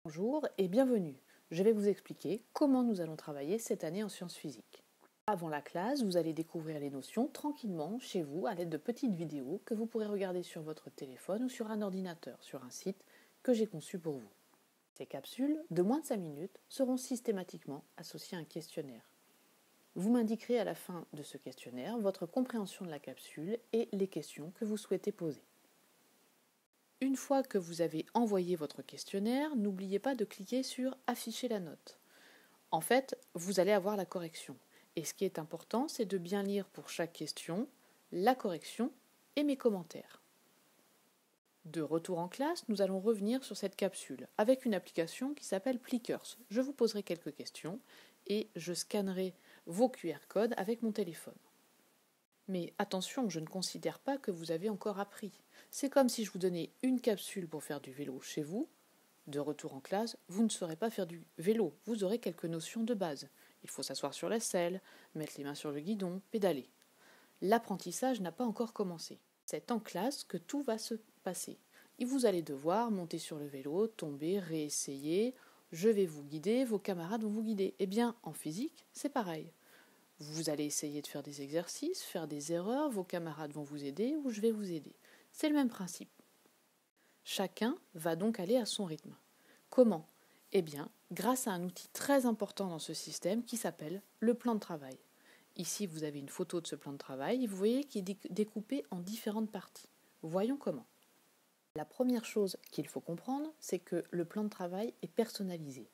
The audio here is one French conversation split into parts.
Bonjour et bienvenue. Je vais vous expliquer comment nous allons travailler cette année en sciences physiques. Avant la classe, vous allez découvrir les notions tranquillement chez vous à l'aide de petites vidéos que vous pourrez regarder sur votre téléphone ou sur un ordinateur sur un site que j'ai conçu pour vous. Ces capsules, de moins de 5 minutes, seront systématiquement associées à un questionnaire. Vous m'indiquerez à la fin de ce questionnaire votre compréhension de la capsule et les questions que vous souhaitez poser. Une fois que vous avez envoyé votre questionnaire, n'oubliez pas de cliquer sur « Afficher la note ». En fait, vous allez avoir la correction. Et ce qui est important, c'est de bien lire pour chaque question la correction et mes commentaires. De retour en classe, nous allons revenir sur cette capsule avec une application qui s'appelle Plickers. Je vous poserai quelques questions et je scannerai vos QR codes avec mon téléphone. Mais attention, je ne considère pas que vous avez encore appris. C'est comme si je vous donnais une capsule pour faire du vélo chez vous. De retour en classe, vous ne saurez pas faire du vélo. Vous aurez quelques notions de base. Il faut s'asseoir sur la selle, mettre les mains sur le guidon, pédaler. L'apprentissage n'a pas encore commencé. C'est en classe que tout va se passer. Et vous allez devoir monter sur le vélo, tomber, réessayer. Je vais vous guider, vos camarades vont vous guider. Eh bien, en physique, c'est pareil. Vous allez essayer de faire des exercices, faire des erreurs, vos camarades vont vous aider ou je vais vous aider. C'est le même principe. Chacun va donc aller à son rythme. Comment ? Eh bien, grâce à un outil très important dans ce système qui s'appelle le plan de travail. Ici, vous avez une photo de ce plan de travail et vous voyez qu'il est découpé en différentes parties. Voyons comment. La première chose qu'il faut comprendre, c'est que le plan de travail est personnalisé.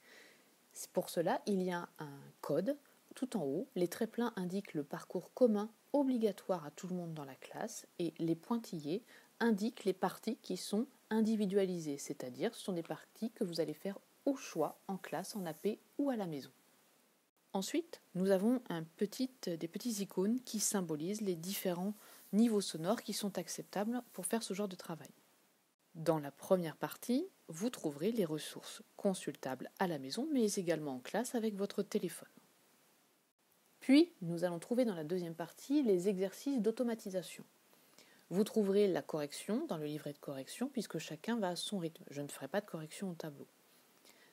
Pour cela, il y a un code. Tout en haut, les traits pleins indiquent le parcours commun obligatoire à tout le monde dans la classe et les pointillés indiquent les parties qui sont individualisées, c'est-à-dire ce sont des parties que vous allez faire au choix en classe, en AP ou à la maison. Ensuite, nous avons des petits icônes qui symbolisent les différents niveaux sonores qui sont acceptables pour faire ce genre de travail. Dans la première partie, vous trouverez les ressources consultables à la maison, mais également en classe avec votre téléphone. Puis, nous allons trouver dans la deuxième partie les exercices d'automatisation. Vous trouverez la correction dans le livret de correction, puisque chacun va à son rythme. Je ne ferai pas de correction au tableau.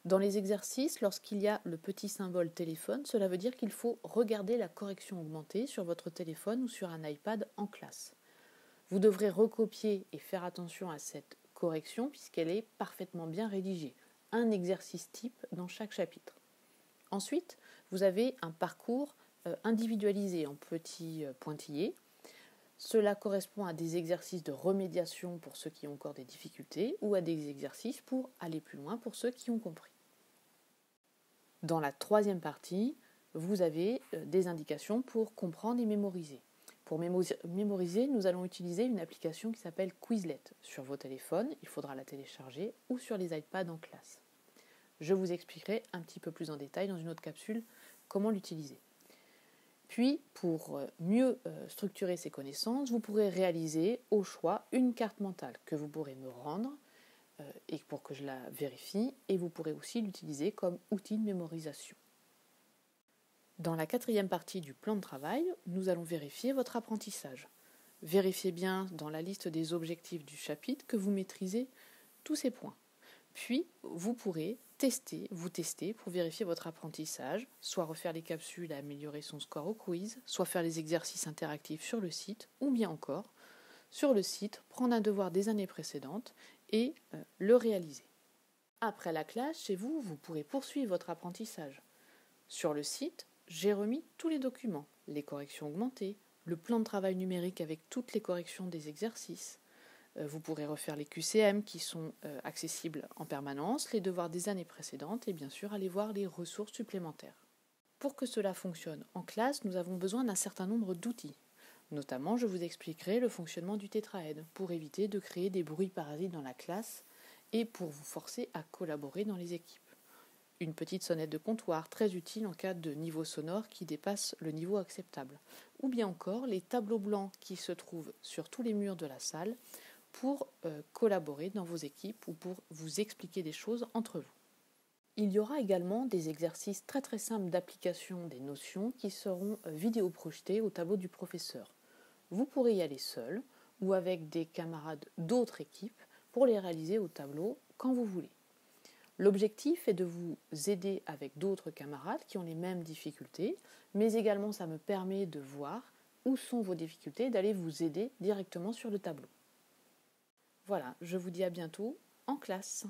Dans les exercices, lorsqu'il y a le petit symbole téléphone, cela veut dire qu'il faut regarder la correction augmentée sur votre téléphone ou sur un iPad en classe. Vous devrez recopier et faire attention à cette correction, puisqu'elle est parfaitement bien rédigée. Un exercice type dans chaque chapitre. Ensuite, vous avez un parcours individualisé en petits pointillés. Cela correspond à des exercices de remédiation pour ceux qui ont encore des difficultés ou à des exercices pour aller plus loin pour ceux qui ont compris. Dans la troisième partie, vous avez des indications pour comprendre et mémoriser. Pour mémoriser, nous allons utiliser une application qui s'appelle Quizlet. Sur vos téléphones, il faudra la télécharger ou sur les iPads en classe. Je vous expliquerai un petit peu plus en détail dans une autre capsule comment l'utiliser. Puis, pour mieux structurer ces connaissances, vous pourrez réaliser au choix une carte mentale que vous pourrez me rendre et pour que je la vérifie, et vous pourrez aussi l'utiliser comme outil de mémorisation. Dans la quatrième partie du plan de travail, nous allons vérifier votre apprentissage. Vérifiez bien dans la liste des objectifs du chapitre que vous maîtrisez tous ces points. Puis, vous pourrez vous tester pour vérifier votre apprentissage, soit refaire les capsules et améliorer son score au quiz, soit faire les exercices interactifs sur le site, ou bien encore, sur le site, prendre un devoir des années précédentes et le réaliser. Après la classe, chez vous, vous pourrez poursuivre votre apprentissage. Sur le site, j'ai remis tous les documents, les corrections augmentées, le plan de travail numérique avec toutes les corrections des exercices. Vous pourrez refaire les QCM qui sont accessibles en permanence, les devoirs des années précédentes et bien sûr aller voir les ressources supplémentaires. Pour que cela fonctionne en classe, nous avons besoin d'un certain nombre d'outils. Notamment, je vous expliquerai le fonctionnement du tétraède pour éviter de créer des bruits parasites dans la classe et pour vous forcer à collaborer dans les équipes. Une petite sonnette de comptoir très utile en cas de niveau sonore qui dépasse le niveau acceptable. Ou bien encore les tableaux blancs qui se trouvent sur tous les murs de la salle pour collaborer dans vos équipes ou pour vous expliquer des choses entre vous. Il y aura également des exercices très très simples d'application des notions qui seront vidéo projetés au tableau du professeur. Vous pourrez y aller seul ou avec des camarades d'autres équipes pour les réaliser au tableau quand vous voulez. L'objectif est de vous aider avec d'autres camarades qui ont les mêmes difficultés, mais également ça me permet de voir où sont vos difficultés et d'aller vous aider directement sur le tableau. Voilà, je vous dis à bientôt en classe.